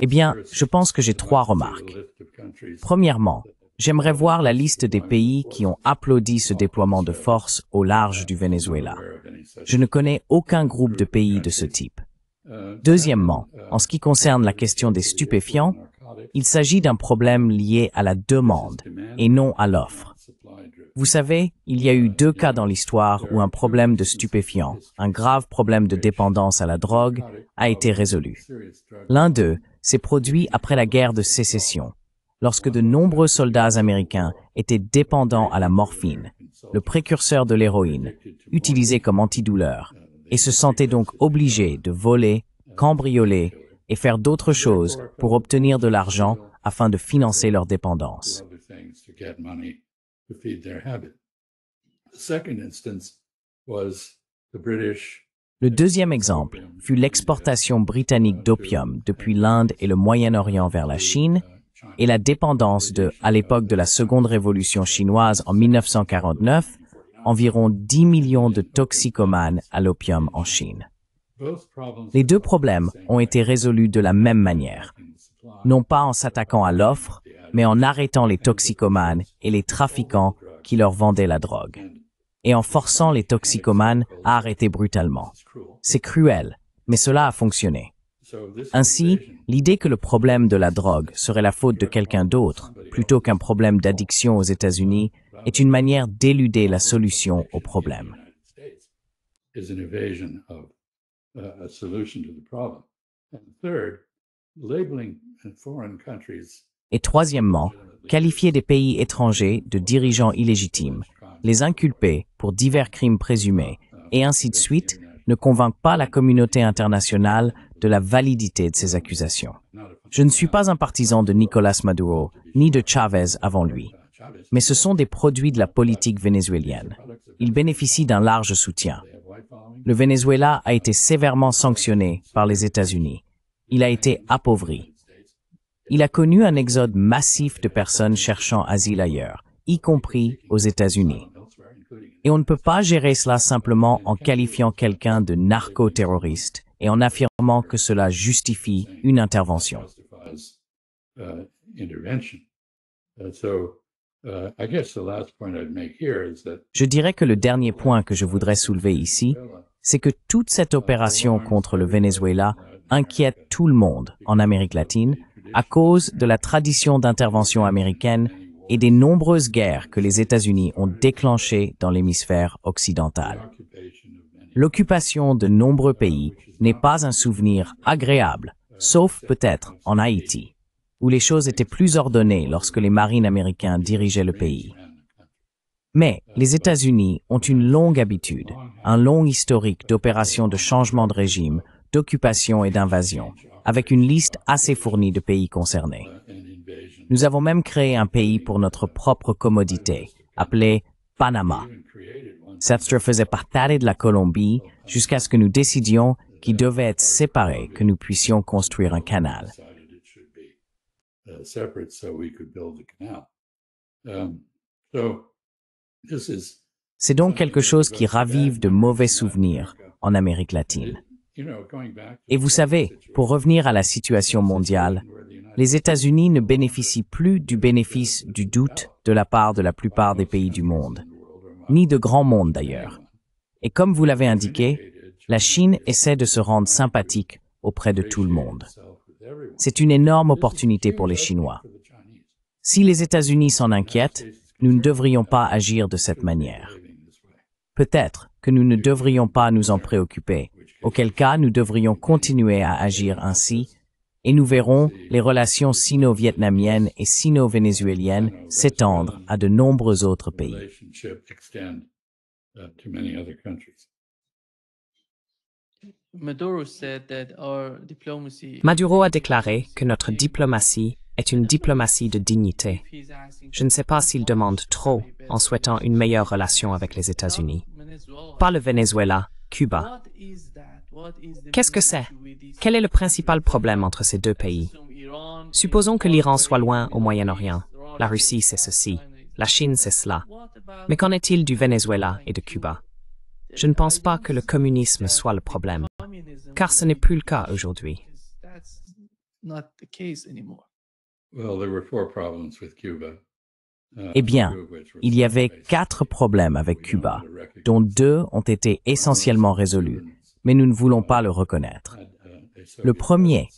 Speaker 2: Eh bien, je pense que j'ai 3 remarques. Premièrement, j'aimerais voir la liste des pays qui ont applaudi ce déploiement de force au large du Venezuela. Je ne connais aucun groupe de pays de ce type. Deuxièmement, en ce qui concerne la question des stupéfiants, il s'agit d'un problème lié à la demande et non à l'offre. Vous savez, il y a eu 2 cas dans l'histoire où un problème de stupéfiants, un grave problème de dépendance à la drogue, a été résolu. L'un d'eux s'est produit après la guerre de sécession, lorsque de nombreux soldats américains étaient dépendants à la morphine, le précurseur de l'héroïne, utilisé comme antidouleur, et se sentaient donc obligés de voler, cambrioler et faire d'autres choses pour obtenir de l'argent afin de financer leur dépendance. Le deuxième exemple fut l'exportation britannique d'opium depuis l'Inde et le Moyen-Orient vers la Chine et la dépendance à l'époque de la seconde révolution chinoise en 1949, environ 10 millions de toxicomanes à l'opium en Chine. Les deux problèmes ont été résolus de la même manière, non pas en s'attaquant à l'offre, mais en arrêtant les toxicomanes et les trafiquants qui leur vendaient la drogue, et en forçant les toxicomanes à arrêter brutalement. C'est cruel, mais cela a fonctionné. Ainsi, l'idée que le problème de la drogue serait la faute de quelqu'un d'autre, plutôt qu'un problème d'addiction aux États-Unis, est une manière d'éluder la solution au problème. Et troisièmement, qualifier des pays étrangers de dirigeants illégitimes, les inculper pour divers crimes présumés, et ainsi de suite, ne convainc pas la communauté internationale de la validité de ces accusations. Je ne suis pas un partisan de Nicolás Maduro, ni de Chavez avant lui. Mais ce sont des produits de la politique vénézuélienne. Ils bénéficient d'un large soutien. Le Venezuela a été sévèrement sanctionné par les États-Unis. Il a été appauvri. Il a connu un exode massif de personnes cherchant asile ailleurs, y compris aux États-Unis. Et on ne peut pas gérer cela simplement en qualifiant quelqu'un de narco-terroriste et en affirmant que cela justifie une intervention. Je dirais que le dernier point que je voudrais soulever ici, c'est que toute cette opération contre le Venezuela inquiète tout le monde en Amérique latine à cause de la tradition d'intervention américaine et des nombreuses guerres que les États-Unis ont déclenchées dans l'hémisphère occidental. L'occupation de nombreux pays n'est pas un souvenir agréable, sauf peut-être en Haïti, où les choses étaient plus ordonnées lorsque les marines américains dirigeaient le pays. Mais les États-Unis ont une longue habitude, un long historique d'opérations de changement de régime, d'occupation et d'invasion, avec une liste assez fournie de pays concernés. Nous avons même créé un pays pour notre propre commodité, appelé Panama. Cette faisait partie de la Colombie jusqu'à ce que nous décidions qu'il devait être séparé, que nous puissions construire un canal. C'est donc quelque chose qui ravive de mauvais souvenirs en Amérique latine. Et vous savez, pour revenir à la situation mondiale, les États-Unis ne bénéficient plus du bénéfice du doute de la part de la plupart des pays du monde, ni de grand monde d'ailleurs. Et comme vous l'avez indiqué, la Chine essaie de se rendre sympathique auprès de tout le monde. C'est une énorme opportunité pour les Chinois. Si les États-Unis s'en inquiètent, nous ne devrions pas agir de cette manière. Peut-être que nous ne devrions pas nous en préoccuper, auquel cas nous devrions continuer à agir ainsi, et nous verrons les relations sino-vietnamiennes et sino-vénézuéliennes s'étendre à de nombreux autres pays.
Speaker 1: Maduro a déclaré que notre diplomatie est une diplomatie de dignité. Je ne sais pas s'il demande trop en souhaitant une meilleure relation avec les États-Unis. Pas le Venezuela, Cuba. Qu'est-ce que c'est? Quel est le principal problème entre ces deux pays? Supposons que l'Iran soit loin au Moyen-Orient. La Russie, c'est ceci. La Chine, c'est cela. Mais qu'en est-il du Venezuela et de Cuba? Je ne pense pas que le communisme soit le problème, car ce n'est plus le cas aujourd'hui.
Speaker 2: Eh bien, il y avait 4 problèmes avec Cuba, dont 2 ont été essentiellement résolus, mais nous ne voulons pas le reconnaître. Le premier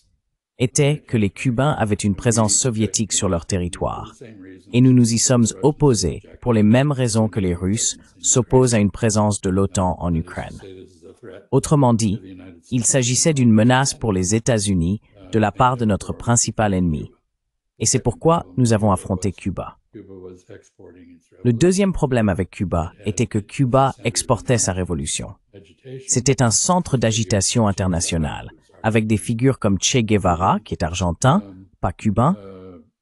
Speaker 2: était que les Cubains avaient une présence soviétique sur leur territoire, et nous nous y sommes opposés pour les mêmes raisons que les Russes s'opposent à une présence de l'OTAN en Ukraine. Autrement dit, il s'agissait d'une menace pour les États-Unis de la part de notre principal ennemi, et c'est pourquoi nous avons affronté Cuba. Le deuxième problème avec Cuba était que Cuba exportait sa révolution. C'était un centre d'agitation internationale, avec des figures comme Che Guevara, qui est argentin, pas cubain,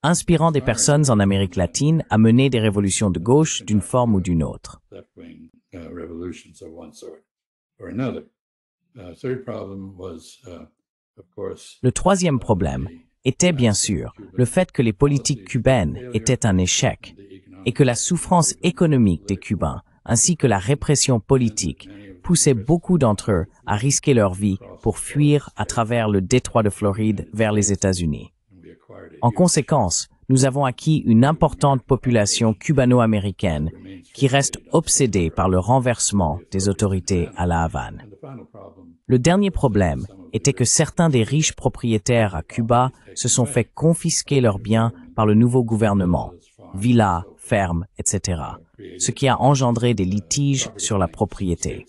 Speaker 2: inspirant des personnes en Amérique latine à mener des révolutions de gauche d'une forme ou d'une autre.
Speaker 3: Third problem was, of course,
Speaker 2: Le troisième problème était bien sûr le fait que les politiques cubaines étaient un échec et que la souffrance économique des Cubains ainsi que la répression politique poussaient beaucoup d'entre eux à risquer leur vie pour fuir à travers le détroit de Floride vers les États-Unis. En conséquence, nous avons acquis une importante population cubano-américaine qui reste obsédée par le renversement des autorités à La Havane. Le dernier problème était que certains des riches propriétaires à Cuba se sont fait confisquer leurs biens par le nouveau gouvernement, villas, fermes, etc., ce qui a engendré des litiges sur la propriété.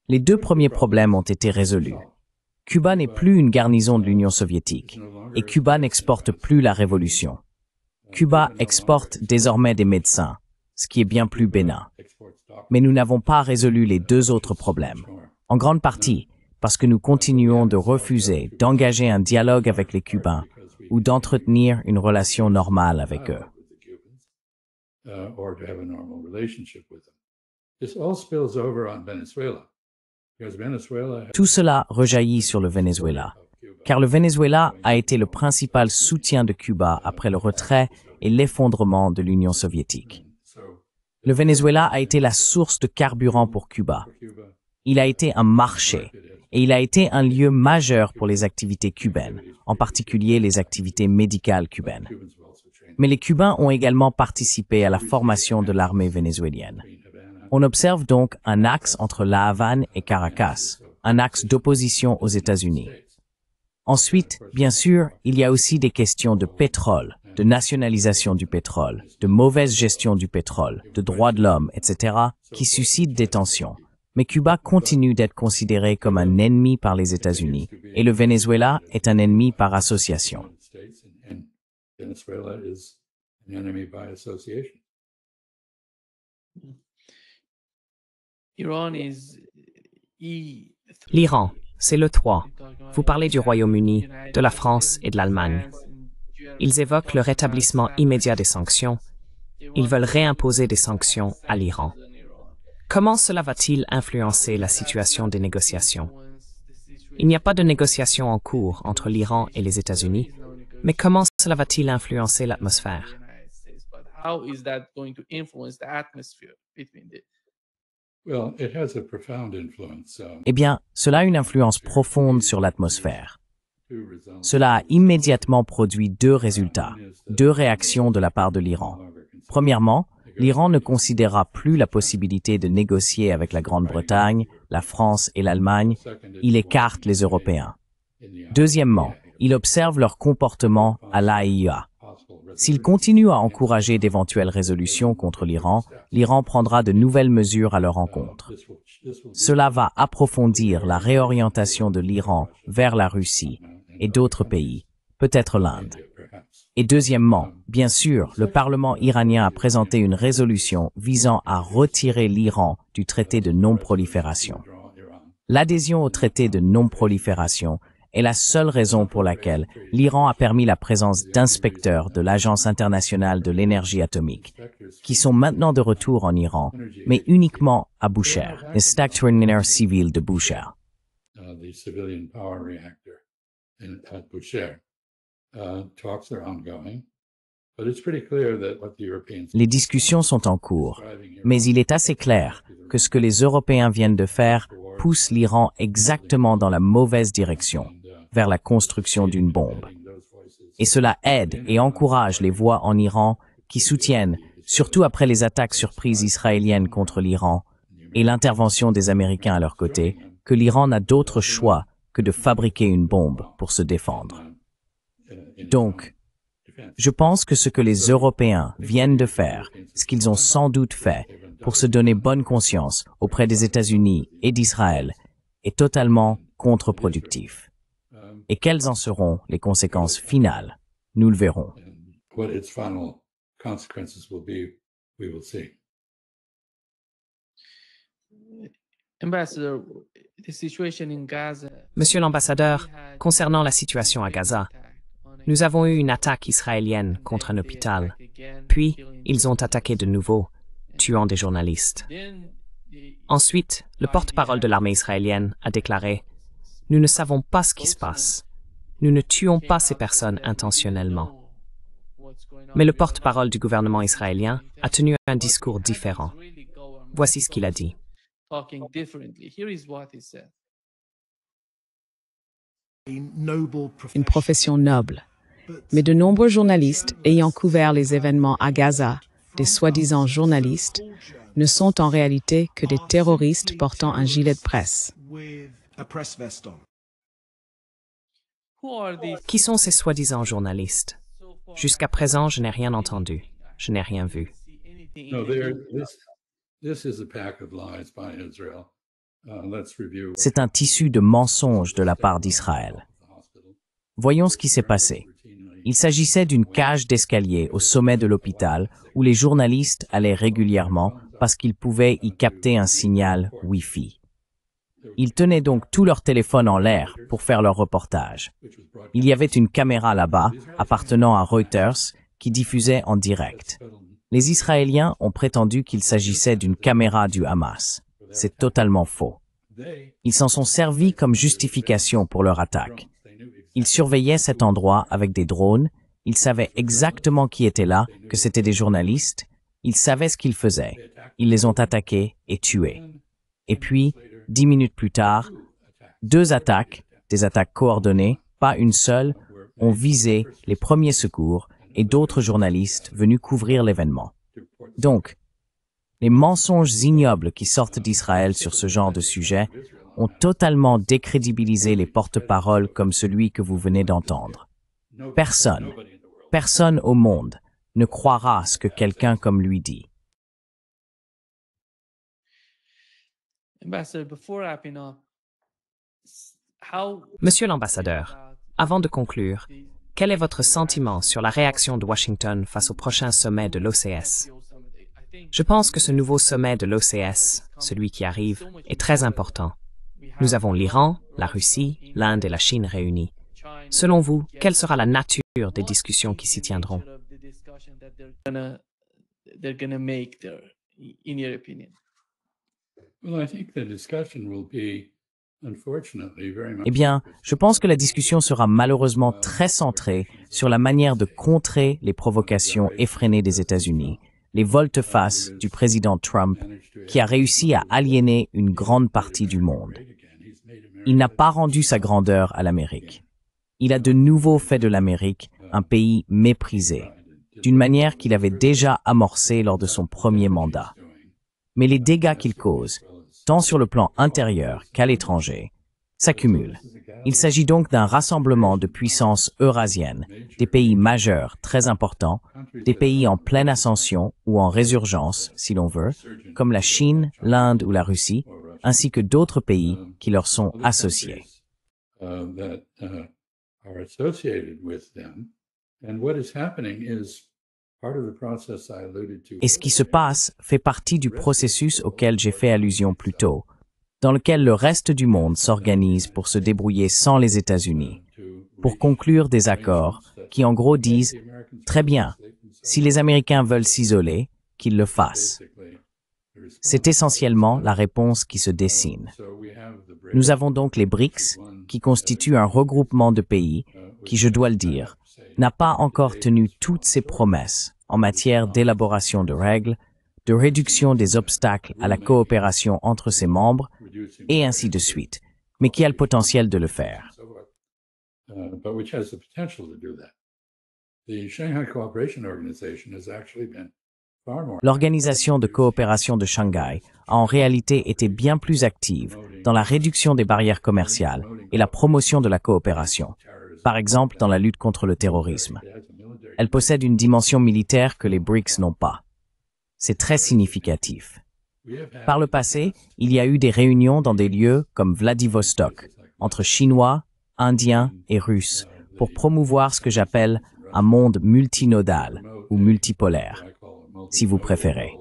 Speaker 2: Les deux premiers problèmes ont été résolus. Cuba n'est plus une garnison de l'Union soviétique et Cuba n'exporte plus la révolution. Cuba exporte désormais des médecins, ce qui est bien plus bénin. Mais nous n'avons pas résolu les deux autres problèmes, en grande partie parce que nous continuons de refuser d'engager un dialogue avec les Cubains ou d'entretenir une relation normale avec eux.
Speaker 3: or to have a normal relationship with them. This all spills over on Venezuela, because Venezuela
Speaker 2: Tout cela rejaillit sur le Venezuela, car le Venezuela a été le principal soutien de Cuba après le retrait et l'effondrement de l'Union soviétique. Le Venezuela a été la source de carburant pour Cuba. Il a été un marché et il a été un lieu majeur pour les activités cubaines, en particulier les activités médicales cubaines. Mais les Cubains ont également participé à la formation de l'armée vénézuélienne. On observe donc un axe entre La Havane et Caracas, un axe d'opposition aux États-Unis. Ensuite, bien sûr, il y a aussi des questions de pétrole, de nationalisation du pétrole, de mauvaise gestion du pétrole, de droits de l'homme, etc., qui suscitent des tensions. Mais Cuba continue d'être considéré comme un ennemi par les États-Unis, et le Venezuela est un ennemi par association.
Speaker 3: Venezuela is an enemy by association.
Speaker 1: L'Iran, c'est le 3. Vous parlez du Royaume-Uni, de la France et de l'Allemagne. Ils évoquent le rétablissement immédiat des sanctions. Ils veulent réimposer des sanctions à l'Iran. Comment cela va-t-il influencer la situation des négociations? Il n'y a pas de négociations en cours entre l'Iran et les États-Unis, mais comment cela va-t-il influencer l'atmosphère?
Speaker 3: Well, it has a profound influence.
Speaker 2: Eh bien, cela a une influence profonde sur l'atmosphère.
Speaker 3: Two results.
Speaker 2: Cela a immédiatement produit deux résultats, deux réactions de la part de l'Iran. Premièrement, l'Iran ne considérera plus la possibilité de négocier avec la Grande-Bretagne, la France et l'Allemagne. Il écarte les Européens. Deuxièmement, il observe leur comportement à l'AIEA. S'il continue à encourager d'éventuelles résolutions contre l'Iran, l'Iran prendra de nouvelles mesures à leur encontre. Cela va approfondir la réorientation de l'Iran vers la Russie et d'autres pays, peut-être l'Inde. Et deuxièmement, bien sûr, le Parlement iranien a présenté une résolution visant à retirer l'Iran du traité de non-prolifération. L'adhésion au traité de non-prolifération est la seule raison pour laquelle l'Iran a permis la présence d'inspecteurs de l'Agence internationale de l'énergie atomique, qui sont maintenant de retour en Iran, mais uniquement à Bushehr, l'inspecteur civil de Bushehr.
Speaker 3: The civilian power reactor at Bushehr. Talks are ongoing, but it's pretty clear that what the Europeans
Speaker 2: Les discussions sont en cours, mais il est assez clair que ce que les Européens viennent de faire pousse l'Iran exactement dans la mauvaise direction, vers la construction d'une bombe. Et cela aide et encourage les voix en Iran qui soutiennent, surtout après les attaques surprises israéliennes contre l'Iran et l'intervention des Américains à leur côté, que l'Iran n'a d'autre choix que de fabriquer une bombe pour se défendre. Donc, je pense que ce que les Européens viennent de faire, ce qu'ils ont sans doute fait pour se donner bonne conscience auprès des États-Unis et d'Israël, est totalement contre-productif. Et quelles en seront les conséquences finales? Nous le verrons.
Speaker 3: what its final consequences will be, we will see.
Speaker 6: Ambassador, the situation in Gaza.
Speaker 1: Monsieur l'ambassadeur, concernant la situation à Gaza, nous avons eu une attaque israélienne contre un hôpital, puis ils ont attaqué de nouveau, tuant des journalistes. Ensuite, le porte-parole de l'armée israélienne a déclaré « Nous ne savons pas ce qui se passe. Nous ne tuons pas ces personnes intentionnellement. » Mais le porte-parole du gouvernement israélien a tenu un discours différent. Voici ce qu'il a dit.
Speaker 7: Une profession noble. Mais de nombreux journalistes ayant couvert les événements à Gaza, des soi-disant journalistes, ne sont en réalité que des terroristes portant un gilet de presse.
Speaker 1: Qui sont ces soi-disant journalistes? Jusqu'à présent, je n'ai rien entendu. Je n'ai rien vu.
Speaker 3: No, this is a pack of lies by Israel. Let's review.
Speaker 2: C'est un tissu de mensonges de la part d'Israël. Voyons ce qui s'est passé. Il s'agissait d'une cage d'escalier au sommet de l'hôpital où les journalistes allaient régulièrement parce qu'ils pouvaient y capter un signal Wi-Fi. Ils tenaient donc tout leur téléphone en l'air pour faire leur reportage. Il y avait une caméra là-bas, appartenant à Reuters, qui diffusait en direct. Les Israéliens ont prétendu qu'il s'agissait d'une caméra du Hamas. C'est totalement faux. Ils s'en sont servis comme justification pour leur attaque. Ils surveillaient cet endroit avec des drones, ils savaient exactement qui était là, que c'était des journalistes, ils savaient ce qu'ils faisaient. Ils les ont attaqués et tués. Et puis, 10 minutes plus tard, 2 attaques, des attaques coordonnées, pas une seule, ont visé les premiers secours et d'autres journalistes venus couvrir l'événement. Donc, les mensonges ignobles qui sortent d'Israël sur ce genre de sujet ont totalement décrédibilisé les porte-paroles comme celui que vous venez d'entendre. Personne au monde ne croira ce que quelqu'un comme lui dit.
Speaker 1: Monsieur l'ambassadeur, avant de conclure, quel est votre sentiment sur la réaction de Washington face au prochain sommet de l'OCS? Je pense que ce nouveau sommet de l'OCS, celui qui arrive, est très important. Nous avons l'Iran, la Russie, l'Inde et la Chine réunis. Selon vous, quelle sera la nature des discussions qui s'y tiendront?
Speaker 2: Eh bien, je pense que la discussion sera malheureusement très centrée sur la manière de contrer les provocations effrénées des États-Unis, les volte-face du président Trump, qui a réussi à aliéner une grande partie du monde. Il n'a pas rendu sa grandeur à l'Amérique. Il a de nouveau fait de l'Amérique un pays méprisé, d'une manière qu'il avait déjà amorcée lors de son premier mandat. Mais les dégâts qu'il cause, tant sur le plan intérieur qu'à l'étranger, s'accumulent. Il s'agit donc d'un rassemblement de puissances eurasiennes, des pays majeurs très importants, des pays en pleine ascension ou en résurgence, si l'on veut, comme la Chine, l'Inde ou la Russie, ainsi que d'autres pays qui leur sont associés. Et ce qui se passe fait partie du processus auquel j'ai fait allusion plus tôt, dans lequel le reste du monde s'organise pour se débrouiller sans les États-Unis, pour conclure des accords qui en gros disent « Très bien, si les Américains veulent s'isoler, qu'ils le fassent ». C'est essentiellement la réponse qui se dessine. Nous avons donc les BRICS, qui constituent un regroupement de pays qui, je dois le dire, n'a pas encore tenu toutes ses promesses en matière d'élaboration de règles, de réduction des obstacles à la coopération entre ses membres, et ainsi de suite, mais qui a le potentiel de le faire. L'Organisation de coopération de Shanghai a en réalité été bien plus active dans la réduction des barrières commerciales et la promotion de la coopération, par exemple dans la lutte contre le terrorisme. Elle possède une dimension militaire que les BRICS n'ont pas. C'est très significatif. Par le passé, il y a eu des réunions dans des lieux comme Vladivostok, entre Chinois, Indiens et Russes, pour promouvoir ce que j'appelle un monde multinodal ou multipolaire, si vous préférez.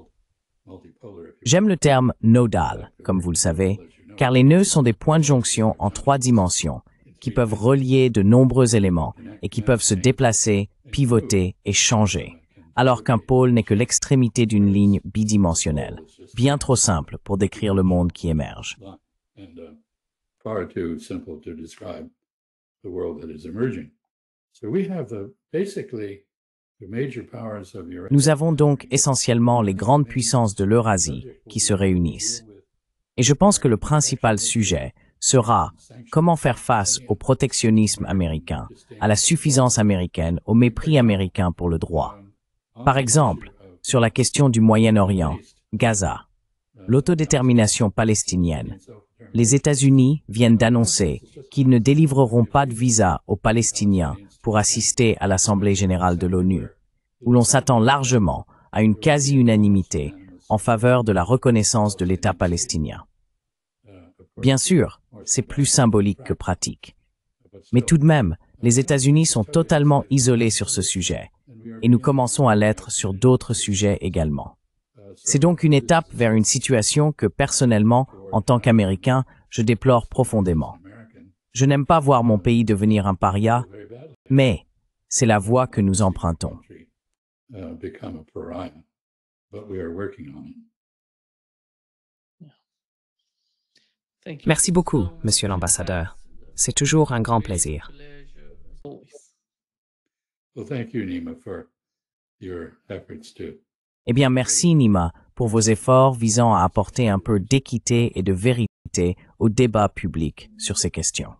Speaker 2: J'aime le terme « nodal », comme vous le savez, car les nœuds sont des points de jonction en 3 dimensions qui peuvent relier de nombreux éléments et qui peuvent se déplacer, pivoter et changer, alors qu'un pôle n'est que l'extrémité d'une ligne bidimensionnelle, bien trop simple pour décrire le monde qui émerge.
Speaker 3: And far too simple to describe the world that is emerging. So we have basically the major powers of Eurasia.
Speaker 2: Nous avons donc essentiellement les grandes puissances de l'Eurasie qui se réunissent. Et je pense que le principal sujet sera comment faire face au protectionnisme américain, à la suffisance américaine, au mépris américain pour le droit. Par exemple, sur la question du Moyen-Orient, Gaza, l'autodétermination palestinienne. Les États-Unis viennent d'annoncer qu'ils ne délivreront pas de visa aux Palestiniens pour assister à l'Assemblée générale de l'ONU, où l'on s'attend largement à une quasi-unanimité en faveur de la reconnaissance de l'État palestinien. Bien sûr, c'est plus symbolique que pratique. Mais tout de même, les États-Unis sont totalement isolés sur ce sujet, et nous commençons à l'être sur d'autres sujets également. C'est donc une étape vers une situation que, personnellement, en tant qu'Américain, je déplore profondément. Je n'aime pas voir mon pays devenir un paria, mais c'est la voie que nous empruntons.
Speaker 3: Become a pariah, but we are working on it.
Speaker 1: Merci beaucoup, Monsieur l'ambassadeur. C'est toujours un grand plaisir.
Speaker 3: Well, thank you, Nima, for your efforts too.
Speaker 2: Eh bien, merci Nima pour vos efforts visant à apporter un peu d'équité et de vérité au débat public sur ces questions.